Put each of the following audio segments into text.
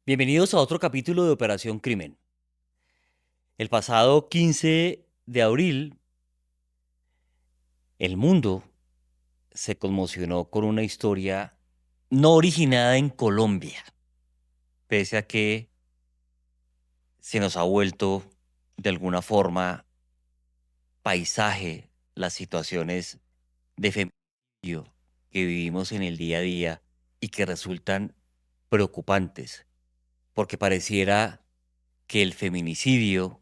Bienvenidos a otro capítulo de Operación Crimen. El pasado 15 de abril, el mundo se conmocionó con una historia no originada en Colombia, pese a que se nos ha vuelto de alguna forma paisaje las situaciones de feminicidio que vivimos en el día a día y que resultan preocupantes, porque pareciera que el feminicidio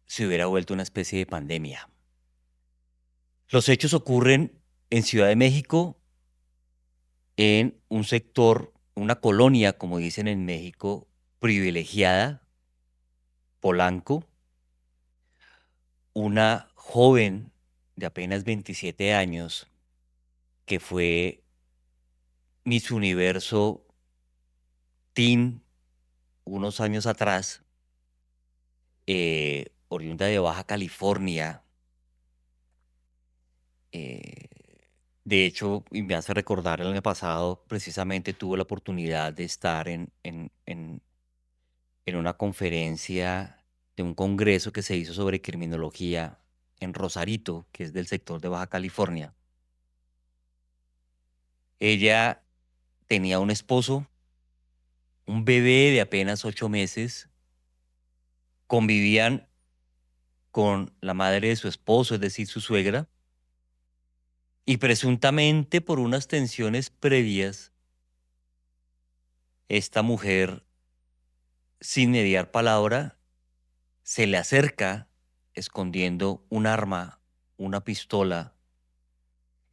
se hubiera vuelto una especie de pandemia. Los hechos ocurren en Ciudad de México, en un sector, una colonia, como dicen en México, privilegiada, Polanco. Una joven de apenas 27 años que fue Miss Universo Teen unos años atrás, oriunda de Baja California. eh, de hecho, y me hace recordar el año pasado, precisamente tuve la oportunidad de estar en una conferencia de un congreso que se hizo sobre criminología en Rosarito, que es del sector de Baja California. Ella tenía un esposo, un bebé de apenas 8 meses, convivían con la madre de su esposo, es decir, su suegra, y presuntamente por unas tensiones previas, esta mujer, sin mediar palabra, se le acerca escondiendo un arma, una pistola,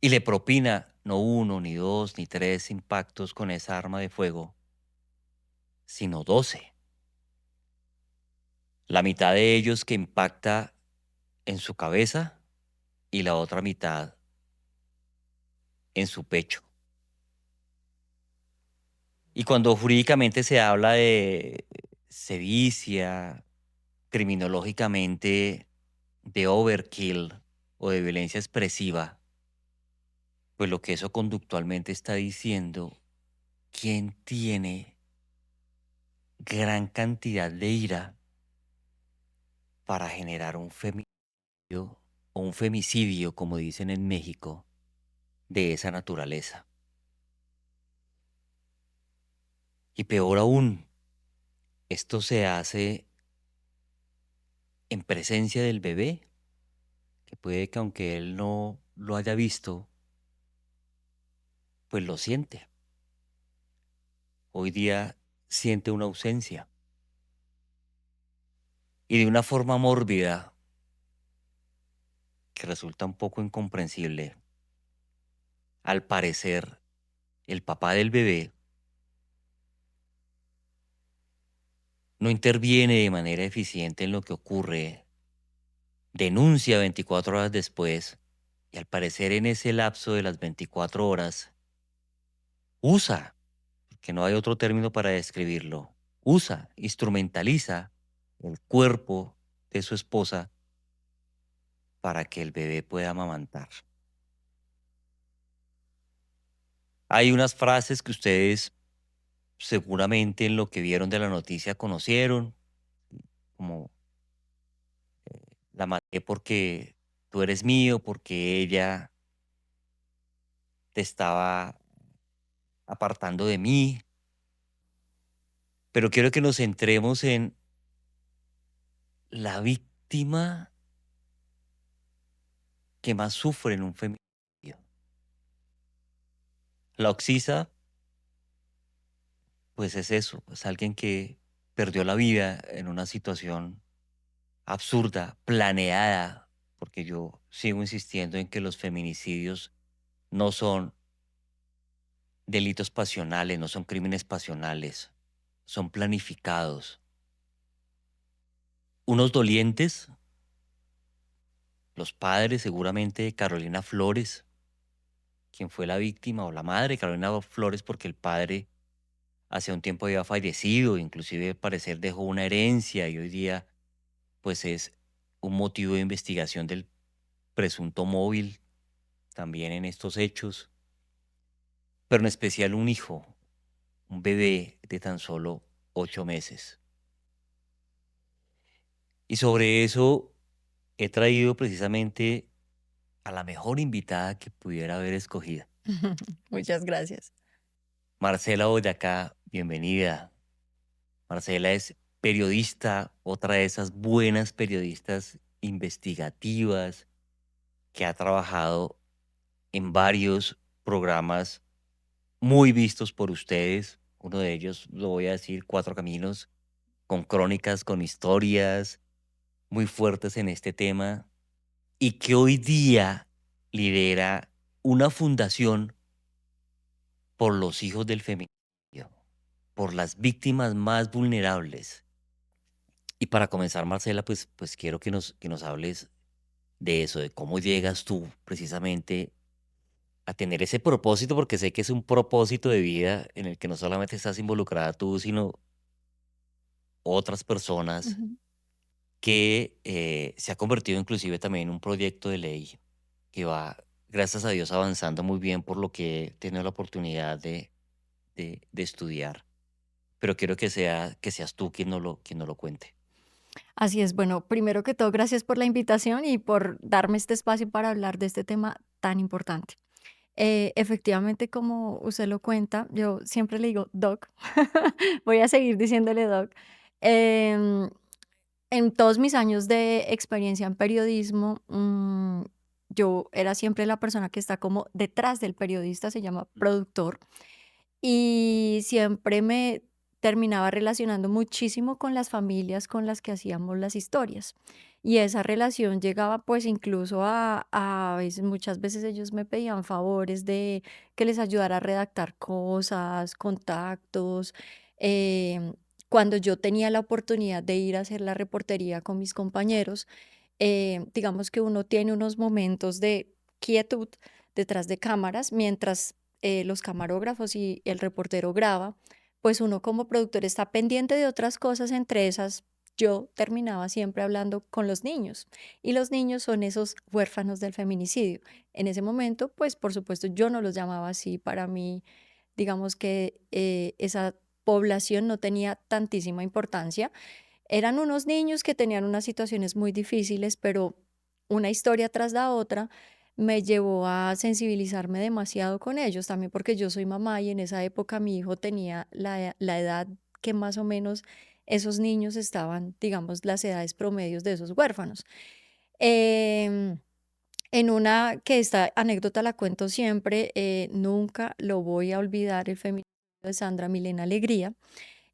y le propina no uno, ni dos, ni tres impactos con esa arma de fuego, sino 12. La mitad de ellos que impacta en su cabeza y la otra mitad en su pecho. Y cuando jurídicamente se habla de sevicia, criminológicamente de overkill o de violencia expresiva, pues lo que eso conductualmente está diciendo, ¿quién tiene gran cantidad de ira para generar un feminicidio o un femicidio, como dicen en México, de esa naturaleza? Y peor aún, esto se hace en presencia del bebé, que puede que aunque él no lo haya visto, pues lo siente. Hoy día siente una ausencia. Y de una forma mórbida, que resulta un poco incomprensible, al parecer, el papá del bebé no interviene de manera eficiente en lo que ocurre, denuncia 24 horas después, y al parecer en ese lapso de las 24 horas, usa, que no hay otro término para describirlo, usa, instrumentaliza el cuerpo de su esposa para que el bebé pueda amamantar. Hay unas frases que ustedes seguramente en lo que vieron de la noticia conocieron, como la maté porque tú eres mío, porque ella te estaba apartando de mí. Pero quiero que nos centremos en la víctima que más sufre en un feminicidio. La oxisa, pues es eso, es alguien que perdió la vida en una situación absurda, planeada, porque yo sigo insistiendo en que los feminicidios no son delitos pasionales, no son crímenes pasionales, son planificados. Unos dolientes, los padres seguramente de Carolina Flores, quien fue la víctima, o la madre de Carolina Flores, porque el padre hace un tiempo había fallecido, inclusive al parecer dejó una herencia y hoy día pues es un motivo de investigación del presunto móvil también en estos hechos, pero en especial un hijo un bebé de tan solo 8 meses. Y sobre eso he traído precisamente a la mejor invitada que pudiera haber escogido. Muchas gracias. Marcela Boyacá, bienvenida. Marcela es periodista, otra de esas buenas periodistas investigativas que ha trabajado en varios programas muy vistos por ustedes. Uno de ellos, lo voy a decir, Cuatro Caminos, con crónicas, con historias muy fuertes en este tema y que hoy día lidera una fundación por los hijos del feminicidio, por las víctimas más vulnerables. Y para comenzar, Marcela, pues quiero que nos hables de eso, de cómo llegas tú precisamente a tener ese propósito, porque sé que es un propósito de vida en el que no solamente estás involucrada tú, sino otras personas, Ujú. que se ha convertido inclusive también en un proyecto de ley que va, gracias a Dios, avanzando muy bien por lo que he tenido la oportunidad de estudiar. Pero quiero que seas tú quien nos lo cuente. Así es. Bueno, primero que todo, gracias por la invitación y por darme este espacio para hablar de este tema tan importante. Efectivamente, como usted lo cuenta, yo siempre le digo Doc, voy a seguir diciéndole Doc. Em, en todos mis años de experiencia en periodismo, yo era siempre la persona que está como detrás del periodista, se llama productor. Y siempre me terminaba relacionando muchísimo con las familias con las que hacíamos las historias. Y esa relación llegaba pues incluso a veces, muchas veces ellos me pedían favores de que les ayudara a redactar cosas, contactos. em, Cuando yo tenía la oportunidad de ir a hacer la reportería con mis compañeros, digamos que uno tiene unos momentos de quietud detrás de cámaras mientras los camarógrafos y el reportero graba, pues uno como productor está pendiente de otras cosas, entre esas yo terminaba siempre hablando con los niños y los niños son esos huérfanos del feminicidio. En ese momento, pues por supuesto yo no los llamaba así, para mí digamos que esa población no tenía tantísima importancia. Eran unos niños que tenían unas situaciones muy difíciles, pero una historia tras la otra me llevó a sensibilizarme demasiado con ellos, también porque yo soy mamá y en esa época mi hijo tenía la edad que más o menos esos niños estaban, digamos, las edades promedios de esos huérfanos. Em, en una que esta anécdota la cuento siempre, nunca lo voy a olvidar, el feminicidio de Sandra Milena Alegría.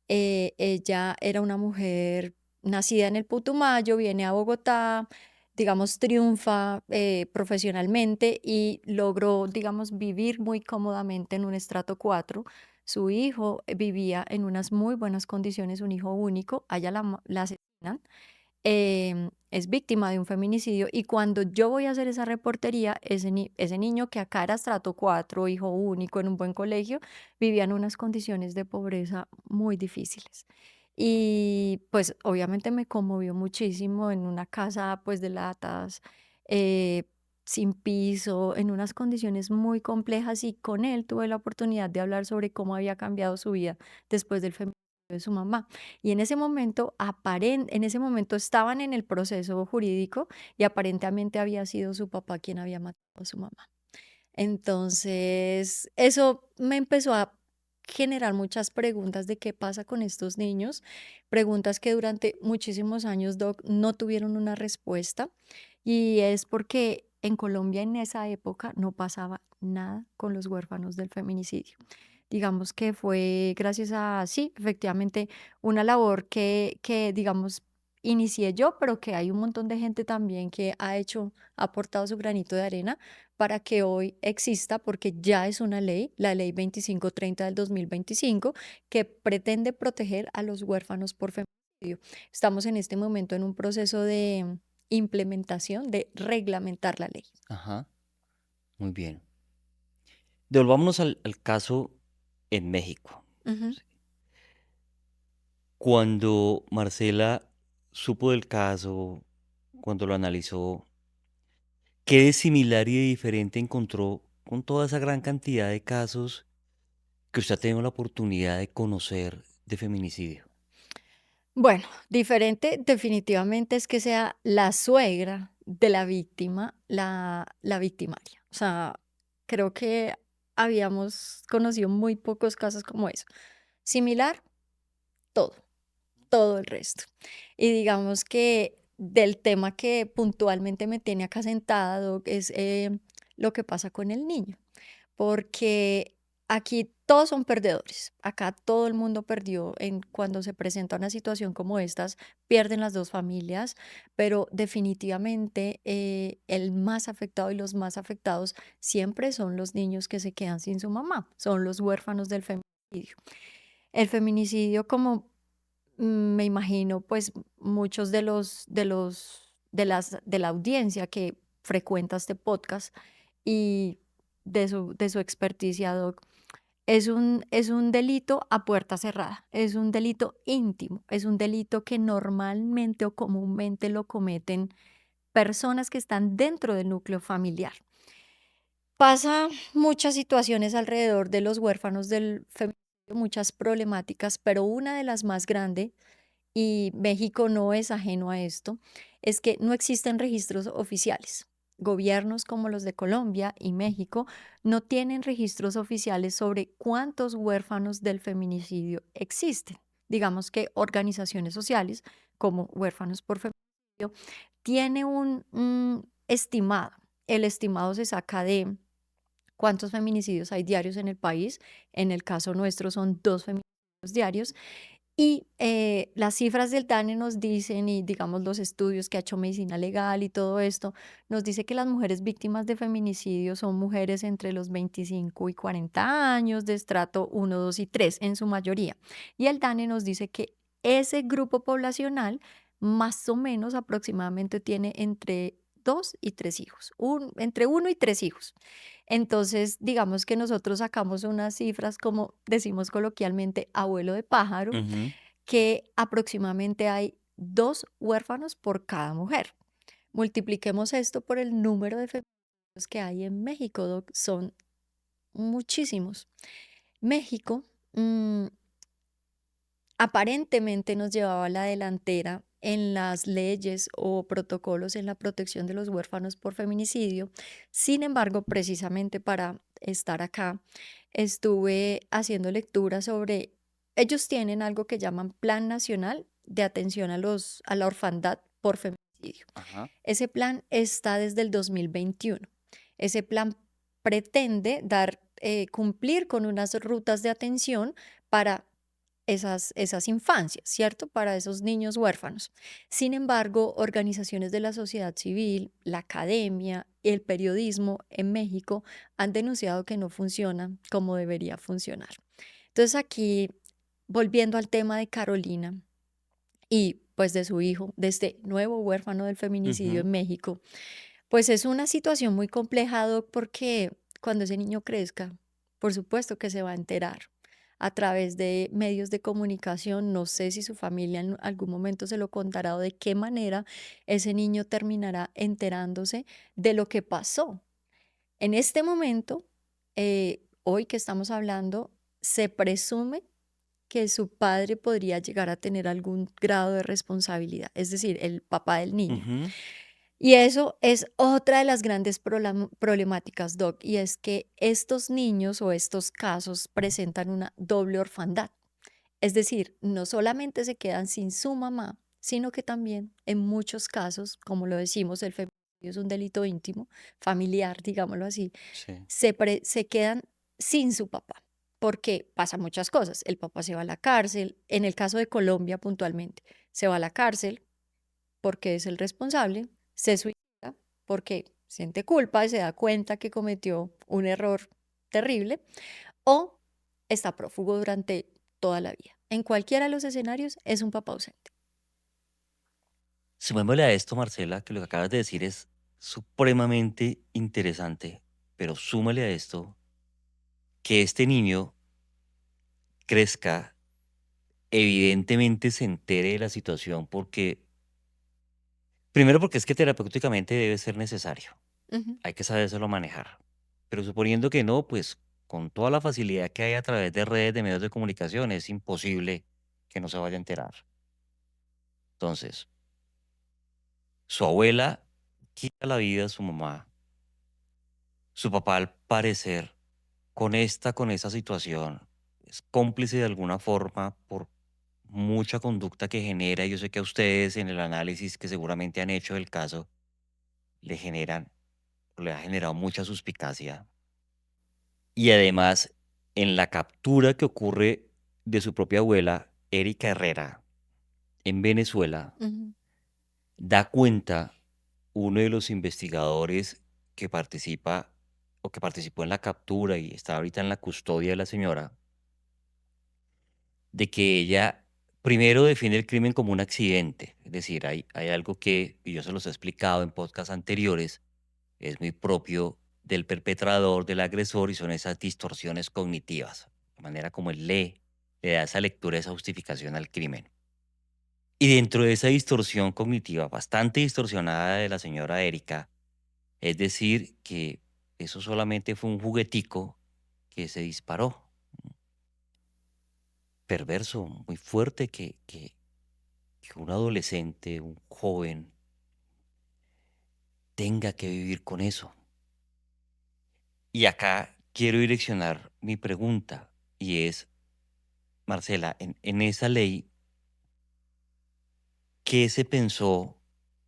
Ella era una mujer nacida en el Putumayo, viene a Bogotá, digamos, triunfa profesionalmente y logró, digamos, vivir muy cómodamente en un estrato 4. Su hijo vivía en unas muy buenas condiciones, un hijo único, a ella la asesinan. Es víctima de un feminicidio y cuando yo voy a hacer esa reportería, ese niño que acá era estrato 4, hijo único en un buen colegio, vivía en unas condiciones de pobreza muy difíciles. Y pues obviamente me conmovió muchísimo en una casa pues de latas, eh, sin piso, en unas condiciones muy complejas y con él tuve la oportunidad de hablar sobre cómo había cambiado su vida después del feminicidio de su mamá. Y en ese momento, en ese momento estaban en el proceso jurídico y aparentemente había sido su papá quien había matado a su mamá. Entonces, eso me empezó a generar muchas preguntas de qué pasa con estos niños, preguntas que durante muchísimos años, Doc, no tuvieron una respuesta. Y es porque en Colombia en esa época no pasaba nada con los huérfanos del feminicidio. Digamos que fue gracias a, sí, efectivamente, una labor digamos, inicié yo, pero que hay un montón de gente también que ha aportado su granito de arena para que hoy exista, porque ya es una ley, la ley 2530 del 2025, que pretende proteger a los huérfanos por feminicidio. Estamos en este momento en un proceso de implementación, de reglamentar la ley. Ajá, muy bien. Devolvámonos al caso en México. Ujú. Sí. Cuando Marcela supo del caso, cuando lo analizó, ¿qué de similar y de diferente encontró con toda esa gran cantidad de casos que usted ha tenido la oportunidad de conocer de feminicidio. Bueno, diferente definitivamente es que sea la suegra de la víctima la victimaria. O sea, creo que habíamos conocido muy pocos casos como eso. Similar, todo, todo el resto. Y digamos que del tema que puntualmente me tiene acá sentado es lo que pasa con el niño, porque aquí todos son perdedores. Acá todo el mundo perdió en cuando se presenta una situación como estas, pierden las dos familias, pero definitivamente el más afectado y los más afectados siempre son los niños que se quedan sin su mamá, son los huérfanos del feminicidio. El feminicidio, como me imagino, pues muchos de la audiencia que frecuenta este podcast y de su experticia, Doc, es un delito a puerta cerrada, es un delito íntimo, es un delito que normalmente o comúnmente lo cometen personas que están dentro del núcleo familiar. Pasa muchas situaciones alrededor de los huérfanos del feminicidio, muchas problemáticas, pero una de las más grandes, y México no es ajeno a esto, es que no existen registros oficiales. Gobiernos como los de Colombia y México no tienen registros oficiales sobre cuántos huérfanos del feminicidio existen. Digamos que organizaciones sociales como Huérfanos por Feminicidio tiene un estimado. El estimado se saca de cuántos feminicidios hay diarios en el país. En el caso nuestro son 2 feminicidios diarios y las cifras del DANE nos dicen, y digamos los estudios que ha hecho Medicina Legal y todo esto, nos dice que las mujeres víctimas de feminicidio son mujeres entre los 25 y 40 años, de estrato 1, 2 y 3 en su mayoría. Y el DANE nos dice que ese grupo poblacional más o menos aproximadamente tiene entre 2 y 3 hijos, entre 1 y 3 hijos. Entonces, digamos que nosotros sacamos unas cifras, como decimos coloquialmente, abuelo de pájaro, Ujú. que aproximadamente hay 2 huérfanos por cada mujer. Multipliquemos esto por el número de feminicidios que hay en México, Doc, son muchísimos. México aparentemente nos llevaba a la delantera en las leyes o protocolos en la protección de los huérfanos por feminicidio. Sin embargo, precisamente para estar acá, estuve haciendo lectura sobre, ellos tienen algo que llaman Plan Nacional de Atención a la Orfandad por Feminicidio. Ajá. Ese plan está desde el 2021. Ese plan pretende cumplir con unas rutas de atención para esas infancias, ¿cierto? Para esos niños huérfanos. Sin embargo, organizaciones de la sociedad civil, la academia, el periodismo en México han denunciado que no funciona como debería funcionar. Entonces aquí, volviendo al tema de Carolina y pues de su hijo, de este nuevo huérfano del feminicidio Ujú. en México, pues es una situación muy compleja, Doc, porque cuando ese niño crezca, por supuesto que se va a enterar a través de medios de comunicación. No sé si su familia en algún momento se lo contará o de qué manera ese niño terminará enterándose de lo que pasó. En este momento, hoy que estamos hablando, se presume que su padre podría llegar a tener algún grado de responsabilidad, es decir, el papá del niño. Ujú. Y eso es otra de las grandes problemáticas, Doc, y es que estos niños o estos casos presentan una doble orfandad. Es decir, no solamente se quedan sin su mamá, sino que también en muchos casos, como lo decimos, el feminicidio es un delito íntimo, familiar, digámoslo así, Sí. se quedan sin su papá. Porque pasan muchas cosas. El papá se va a la cárcel, en el caso de Colombia puntualmente, se va a la cárcel porque es el responsable, se suicida porque siente culpa y se da cuenta que cometió un error terrible, o está prófugo durante toda la vida. En cualquiera de los escenarios es un papá ausente. Sumémosle a esto, Marcela, que lo que acabas de decir es supremamente interesante, pero súmale a esto que este niño crezca, evidentemente se entere de la situación porque, primero porque es que terapéuticamente debe ser necesario, Ujú. hay que sabérselo manejar, pero suponiendo que no, pues con toda la facilidad que hay a través de redes de medios de comunicación, es imposible que no se vaya a enterar. Entonces, su abuela quita la vida a su mamá. Su papá, al parecer, con esa situación, es cómplice de alguna forma por mucha conducta que genera. Yo sé que a ustedes en el análisis que seguramente han hecho del caso, le generan, le ha generado mucha suspicacia. Y además, en la captura que ocurre de su propia abuela, Erika Herrera, en Venezuela, Ujú. da cuenta uno de los investigadores que participa o que participó en la captura y está ahorita en la custodia de la señora, de que ella primero define el crimen como un accidente. Es decir, hay algo que, y yo se los he explicado en podcasts anteriores, es muy propio del perpetrador, del agresor, y son esas distorsiones cognitivas, la manera como él lee, le da esa lectura, esa justificación al crimen. Y dentro de esa distorsión cognitiva, bastante distorsionada de la señora Erika, es decir, que eso solamente fue un juguetico que se disparó, perverso, muy fuerte, que un adolescente, un joven, tenga que vivir con eso. Y acá quiero direccionar mi pregunta y es, Marcela, en esa ley, ¿qué se pensó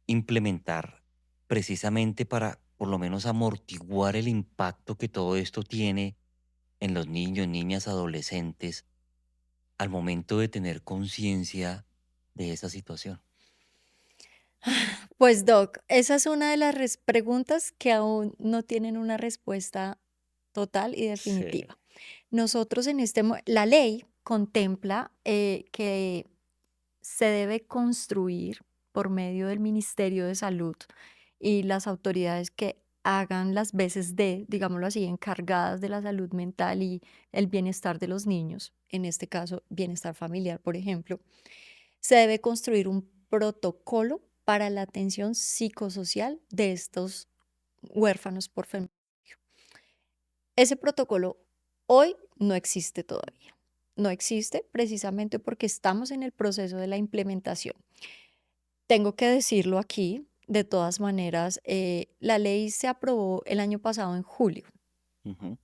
implementar precisamente para por lo menos amortiguar el impacto que todo esto tiene en los niños, niñas, adolescentes al momento de tener conciencia de esa situación? Pues Doc, esa es una de las preguntas que aún no tienen una respuesta total y Sí. definitiva. Nosotros en la ley contempla que se debe construir por medio del Ministerio de Salud y las autoridades que hagan las veces de, digámoslo así, encargadas de la salud mental y el bienestar de los niños, en este caso, bienestar familiar, por ejemplo, se debe construir un protocolo para la atención psicosocial de estos huérfanos por feminicidio. Ese protocolo hoy no existe todavía. No existe precisamente porque estamos en el proceso de la implementación. Tengo que decirlo aquí, de todas maneras, la ley se aprobó el año pasado en julio. Ujú.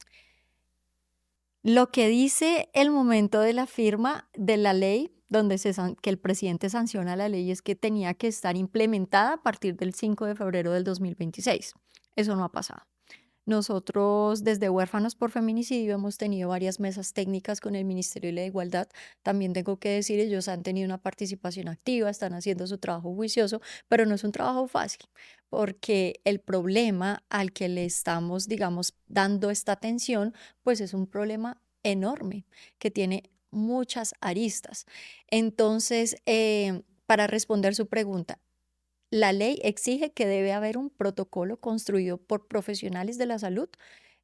Lo que dice el momento de la firma de la ley, donde que el presidente sanciona la ley, es que tenía que estar implementada a partir del 5 de febrero del 2026. Eso no ha pasado. Nosotros desde Huérfanos por Feminicidio hemos tenido varias mesas técnicas con el Ministerio de la Igualdad. También tengo que decir, ellos han tenido una participación activa, están haciendo su trabajo juicioso, pero no es un trabajo fácil, porque el problema al que le estamos, digamos, dando esta atención, pues es un problema enorme que tiene muchas aristas. Entonces, para responder su pregunta, la ley exige que debe haber un protocolo construido por profesionales de la salud,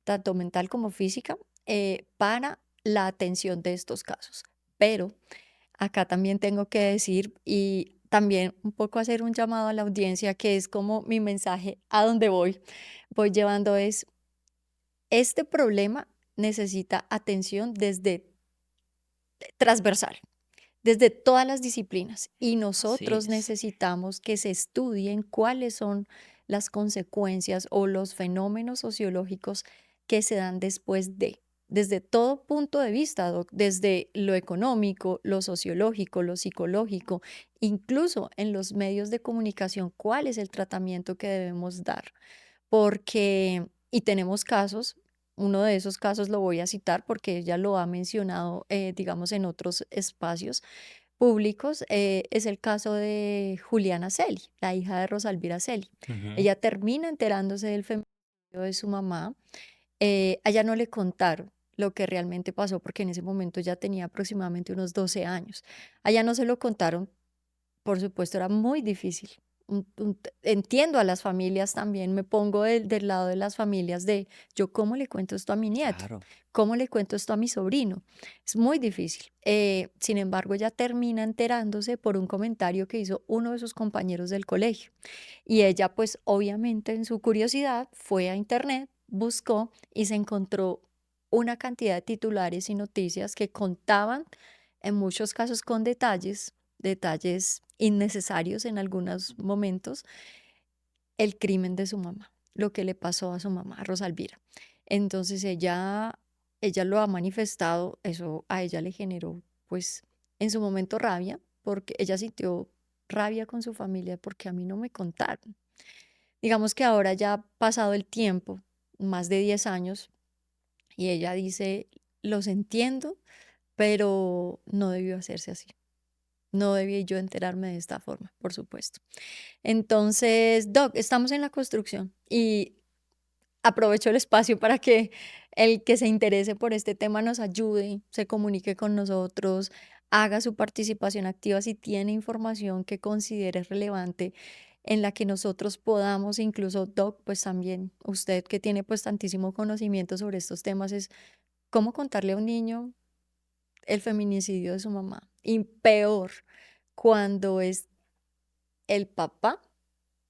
tanto mental como física, para la atención de estos casos. Pero acá también tengo que decir y también un poco hacer un llamado a la audiencia, que es como mi mensaje a donde voy llevando es, este problema necesita atención desde transversal, desde todas las disciplinas, y Así nosotros es. necesitamos que se estudien cuáles son las consecuencias o los fenómenos sociológicos que se dan después de, desde todo punto de vista, Doc, desde lo económico, lo sociológico, lo psicológico, incluso en los medios de comunicación, cuál es el tratamiento que debemos dar, porque, y tenemos casos, uno de esos casos lo voy a citar porque ella lo ha mencionado, digamos, en otros espacios públicos, es el caso de Juliana Celi, la hija de Rosalvira Celi. Ujú. Ella termina enterándose del feminicidio de su mamá. A ella no le contaron lo que realmente pasó porque en ese momento ya tenía aproximadamente unos 12 años. A ella no se lo contaron, por supuesto, era muy difícil. Entiendo a las familias también, me pongo del lado de las familias de yo cómo le cuento esto a mi nieto, Claro. cómo le cuento esto a mi sobrino. Es muy difícil. Sin embargo, ella termina enterándose por un comentario que hizo uno de sus compañeros del colegio. Y ella, pues obviamente en su curiosidad, fue a internet, buscó y se encontró una cantidad de titulares y noticias que contaban, en muchos casos con detalles, detalles innecesarios en algunos momentos, el crimen de su mamá, lo que le pasó a su mamá, a Rosalvira. Entonces ella lo ha manifestado, eso a ella le generó, pues, en su momento rabia, porque ella sintió rabia con su familia porque a mí no me contaron. Digamos que ahora ya ha pasado el tiempo, más de 10 años, y ella dice, los entiendo, pero no debió hacerse así. No debí yo enterarme de esta forma, por supuesto. Entonces, Doc, estamos en la construcción y aprovecho el espacio para que el que se interese por este tema nos ayude, se comunique con nosotros, haga su participación activa si tiene información que considere relevante en la que nosotros podamos, incluso Doc, pues también usted que tiene pues tantísimo conocimiento sobre estos temas, es cómo contarle a un niño el feminicidio de su mamá. Y peor, cuando es el papá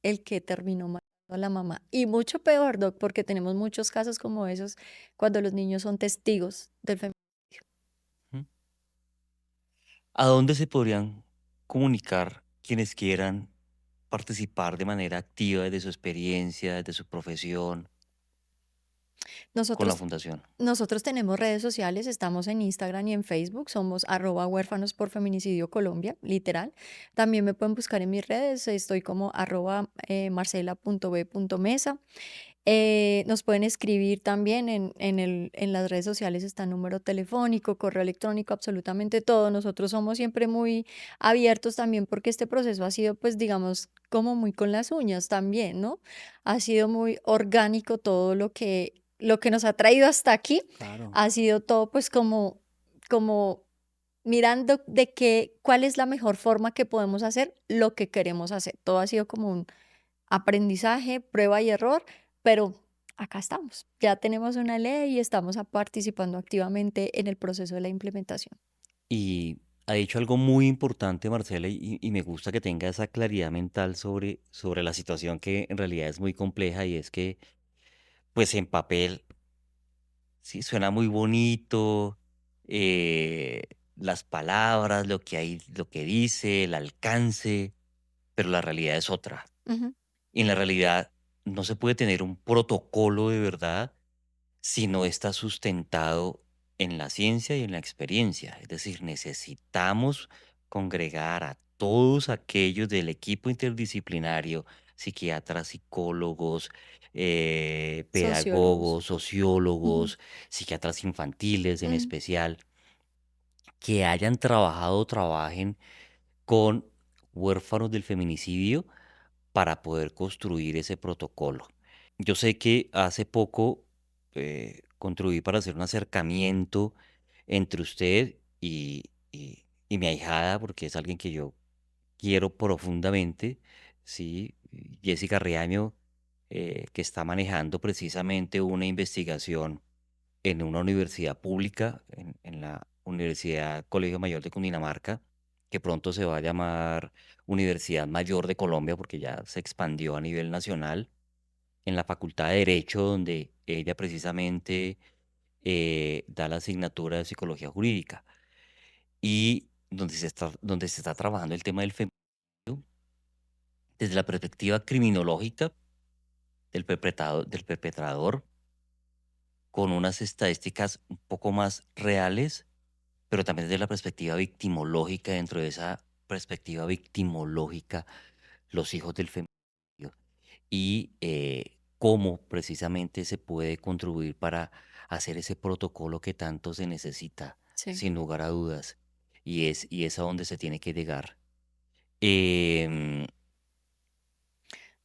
el que terminó matando a la mamá. Y mucho peor, Doc, porque tenemos muchos casos como esos cuando los niños son testigos del feminicidio. ¿Mm? ¿A dónde se podrían comunicar quienes quieran participar de manera activa desde su experiencia, desde su profesión, con la Nosotros, fundación? nosotros tenemos redes sociales, estamos en Instagram y en Facebook, somos @huérfanos por feminicidio Colombia, literal. También me pueden buscar en mis redes, estoy como @marcela.b.mesa. Nos pueden escribir también en las redes sociales, está número telefónico, correo electrónico, absolutamente todo. Nosotros somos siempre muy abiertos también porque este proceso ha sido, pues, digamos, como muy con las uñas también, ¿no? Ha sido muy orgánico todo lo que nos ha traído hasta aquí. Claro. Ha sido todo, pues, como mirando de cuál es la mejor forma que podemos hacer lo que queremos hacer. Todo ha sido como un aprendizaje, prueba y error, pero acá estamos. Ya tenemos una ley y estamos participando activamente en el proceso de la implementación. Y ha dicho algo muy importante, Marcela, y me gusta que tenga esa claridad mental sobre la situación que en realidad es muy compleja y es que, pues en papel, sí, suena muy bonito, las palabras, lo que hay, lo que dice, el alcance, pero la realidad es otra. Ujú, Y en la realidad no se puede tener un protocolo de verdad si no está sustentado en la ciencia y en la experiencia. Es decir, necesitamos congregar a todos aquellos del equipo interdisciplinario, psiquiatras, psicólogos, sociólogos. pedagogos, Ujú, sociólogos, psiquiatras infantiles en ujú, especial, que hayan trabajado o trabajen con huérfanos del feminicidio para poder construir ese protocolo. Yo sé que hace poco contribuí para hacer un acercamiento entre usted y mi ahijada, porque es alguien que yo quiero profundamente, ¿sí? Jessica Riaño, que está manejando precisamente una investigación en una universidad pública, en la Universidad Colegio Mayor de Cundinamarca, que pronto se va a llamar Universidad Mayor de Colombia, porque ya se expandió a nivel nacional, en la Facultad de Derecho, donde ella precisamente da la asignatura de Psicología Jurídica y donde se está trabajando el tema del feminicidio desde la perspectiva criminológica del perpetrador, con unas estadísticas un poco más reales, pero también desde la perspectiva victimológica. Dentro de esa perspectiva victimológica, los hijos del feminicidio y cómo precisamente se puede contribuir para hacer ese protocolo que tanto se necesita, sí. sin lugar a dudas, y es a donde se tiene que llegar. Em,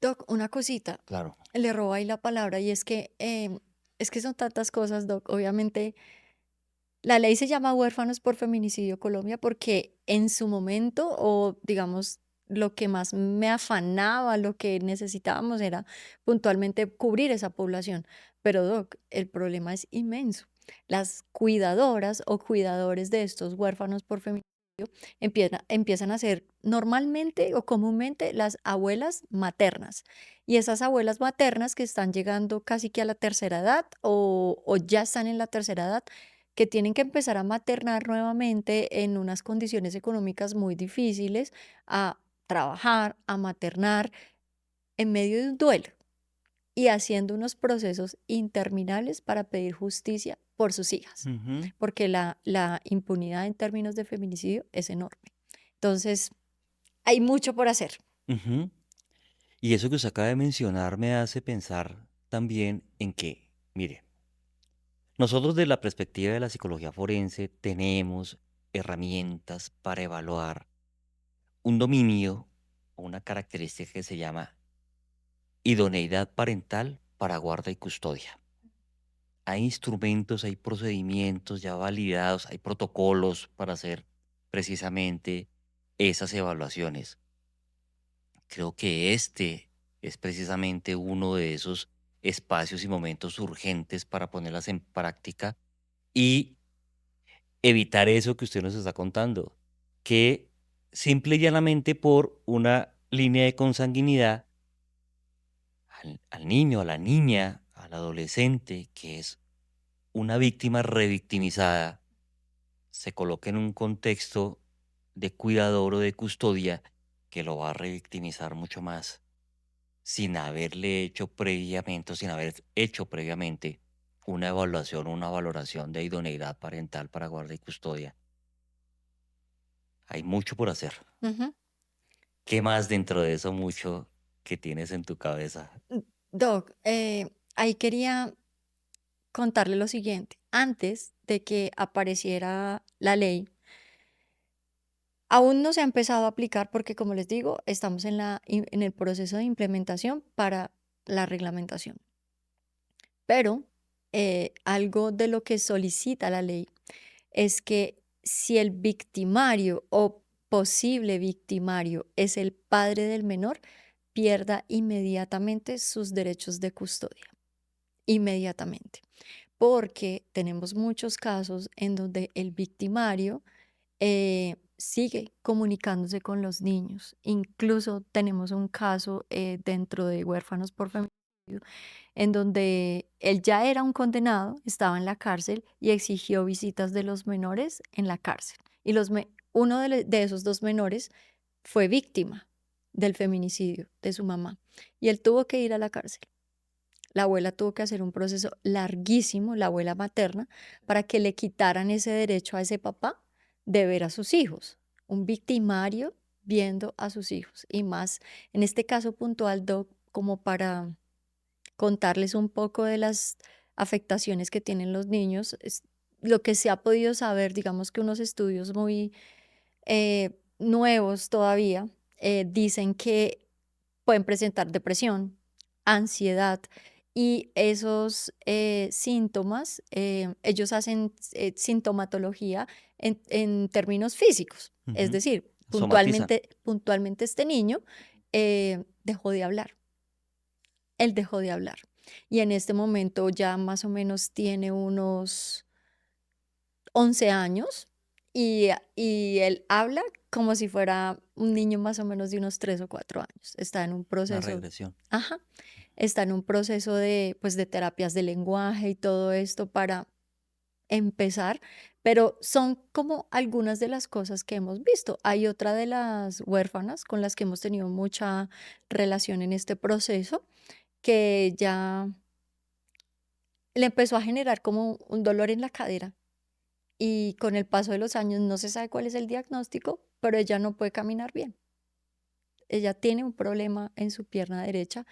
Doc, una cosita, claro, le robo ahí la palabra y es que son tantas cosas, Doc. Obviamente, la ley se llama Huérfanos por Feminicidio Colombia porque en su momento, o digamos, lo que más me afanaba, lo que necesitábamos era puntualmente cubrir esa población. Pero, Doc, el problema es inmenso. Las cuidadoras o cuidadores de estos huérfanos por feminicidio empiezan a ser normalmente o comúnmente las abuelas maternas. Y esas abuelas maternas que están llegando casi que a la tercera edad o ya están en la tercera edad, que tienen que empezar a maternar nuevamente en unas condiciones económicas muy difíciles, a trabajar, a maternar en medio de un duelo y haciendo unos procesos interminables para pedir justicia por sus hijas, Ujú, porque la impunidad en términos de feminicidio es enorme. Entonces, hay mucho por hacer. ujú. Y eso que usted acaba de mencionar me hace pensar también en que, mire, nosotros de la perspectiva de la psicología forense tenemos herramientas para evaluar un dominio o una característica que se llama idoneidad parental para guarda y custodia. Hay instrumentos, hay procedimientos ya validados, hay protocolos para hacer precisamente esas evaluaciones. Creo que este es precisamente uno de esos espacios y momentos urgentes para ponerlas en práctica y evitar eso que usted nos está contando, que simple y llanamente por una línea de consanguinidad al niño, a la niña, al adolescente, que es una víctima revictimizada, se coloca en un contexto de cuidador o de custodia que lo va a revictimizar mucho más sin haberle hecho previamente o sin haber hecho previamente una evaluación o una valoración de idoneidad parental para guarda y custodia. Hay mucho por hacer. Ujú. ¿Qué más dentro de eso mucho que tienes en tu cabeza? Doc, ahí quería contarle lo siguiente. Antes de que apareciera la ley, aún no se ha empezado a aplicar porque, como les digo, estamos en el proceso de implementación para la reglamentación. Pero algo de lo que solicita la ley es que si el victimario o posible victimario es el padre del menor, pierda inmediatamente sus derechos de custodia. Inmediatamente. Porque tenemos muchos casos en donde el victimario sigue comunicándose con los niños. Incluso tenemos un caso dentro de Huérfanos por Feminicidio en donde él ya era un condenado, estaba en la cárcel y exigió visitas de los menores en la cárcel. Y uno de esos dos menores fue víctima del feminicidio de su mamá y él tuvo que ir a la cárcel. La abuela tuvo que hacer un proceso larguísimo, la abuela materna, para que le quitaran ese derecho a ese papá de ver a sus hijos. Un victimario viendo a sus hijos. Y más, en este caso puntual, Doc, como para contarles un poco de las afectaciones que tienen los niños. Lo que se ha podido saber, digamos que unos estudios muy nuevos todavía, dicen que pueden presentar depresión, ansiedad y esos síntomas, ellos hacen sintomatología en términos físicos. Es Ujú. decir, Somatizan. puntualmente este niño dejó de hablar. Él dejó de hablar. Y en este momento ya más o menos tiene unos 11 años y él habla como si fuera un niño más o menos de unos 3 o 4 años. Está en un Una proceso, regresión. ajá, está en un proceso de, pues, de terapias de lenguaje y todo esto para empezar, pero son como algunas de las cosas que hemos visto. Hay otra de las huérfanas con las que hemos tenido mucha relación en este proceso, que ya le empezó a generar como un dolor en la cadera y con el paso de los años no se sabe cuál es el diagnóstico, pero ella no puede caminar bien. Ella tiene un problema en su pierna derecha.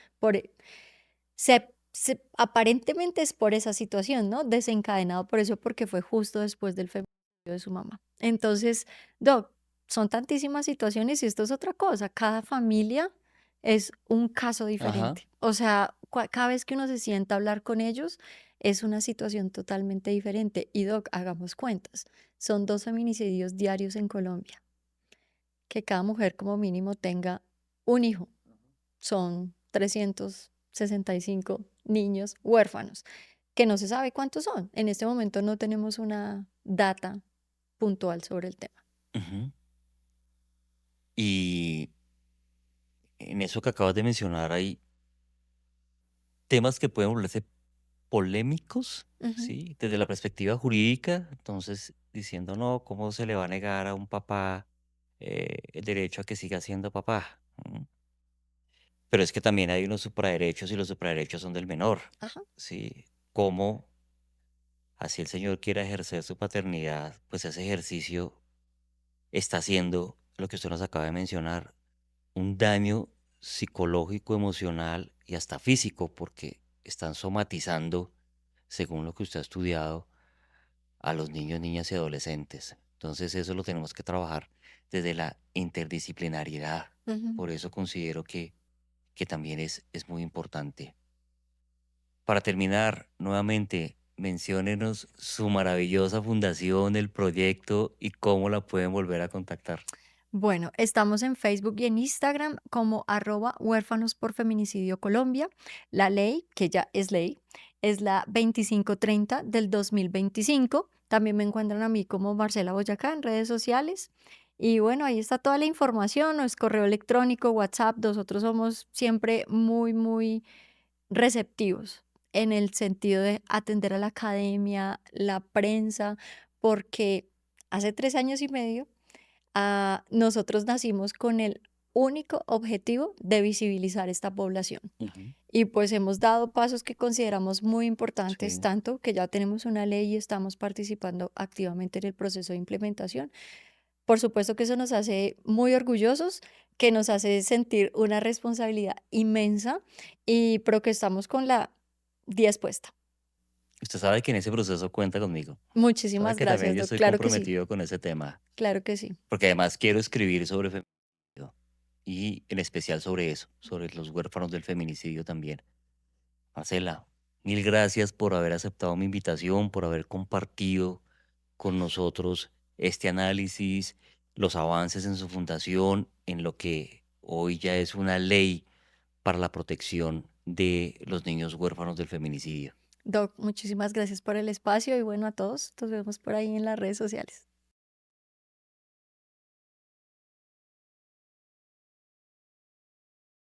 Aparentemente es por esa situación, ¿no? Desencadenado por eso, porque fue justo después del feminicidio de su mamá. Entonces, Doc, son tantísimas situaciones y esto es otra cosa. Cada familia es un caso Ajá. diferente. O sea, cada vez que uno se sienta a hablar con ellos, es una situación totalmente diferente. Y Doc, hagamos cuentas. Son 2 feminicidios diarios en Colombia. Que cada mujer como mínimo tenga un hijo. Son 365 niños huérfanos, que no se sabe cuántos son. En este momento no tenemos una data puntual sobre el tema. Ujú. Y en eso que acabas de mencionar hay temas que pueden volverse polémicos, Ujú. ¿sí? Desde la perspectiva jurídica, entonces diciendo, no, ¿cómo se le va a negar a un papá el derecho a que siga siendo papá? ¿Mm? Pero es que también hay unos supraderechos y los supraderechos son del menor, Ajá. ¿sí? ¿Cómo, así el señor quiera ejercer su paternidad, pues ese ejercicio está haciendo lo que usted nos acaba de mencionar, un daño psicológico, emocional y hasta físico, porque están somatizando, según lo que usted ha estudiado, a los niños, niñas y adolescentes? Entonces eso lo tenemos que trabajar desde la interdisciplinariedad. Ujú. Por eso considero que también es muy importante. Para terminar, nuevamente, menciónenos su maravillosa fundación, el proyecto y cómo la pueden volver a contactar. Bueno, estamos en Facebook y en Instagram como @huérfanos por feminicidio Colombia. La ley, que ya es ley, es la 2530 del 2025. También me encuentran a mí como Marcela Boyacá en redes sociales. Y bueno, ahí está toda la información, o es correo electrónico, WhatsApp. Nosotros somos siempre muy, muy receptivos en el sentido de atender a la academia, la prensa, porque hace 3 años y medio nosotros nacimos con el único objetivo de visibilizar esta población. Ujú. Y pues hemos dado pasos que consideramos muy importantes, Sí. tanto que ya tenemos una ley y estamos participando activamente en el proceso de implementación. Por supuesto que eso nos hace muy orgullosos, que nos hace sentir una responsabilidad inmensa y pero que estamos con la 10 puesta. Usted sabe que en ese proceso cuenta conmigo. Sabe Muchísimas que también gracias, yo Doc. estoy Claro que sí, comprometido con ese tema, claro que sí. porque además quiero escribir sobre feminicidio y en especial sobre eso, sobre los huérfanos del feminicidio también. Marcela, mil gracias por haber aceptado mi invitación, por haber compartido con nosotros este análisis, los avances en su fundación, en lo que hoy ya es una ley para la protección de los niños huérfanos del feminicidio. Doc, muchísimas gracias por el espacio y bueno, a todos, nos vemos por ahí en las redes sociales.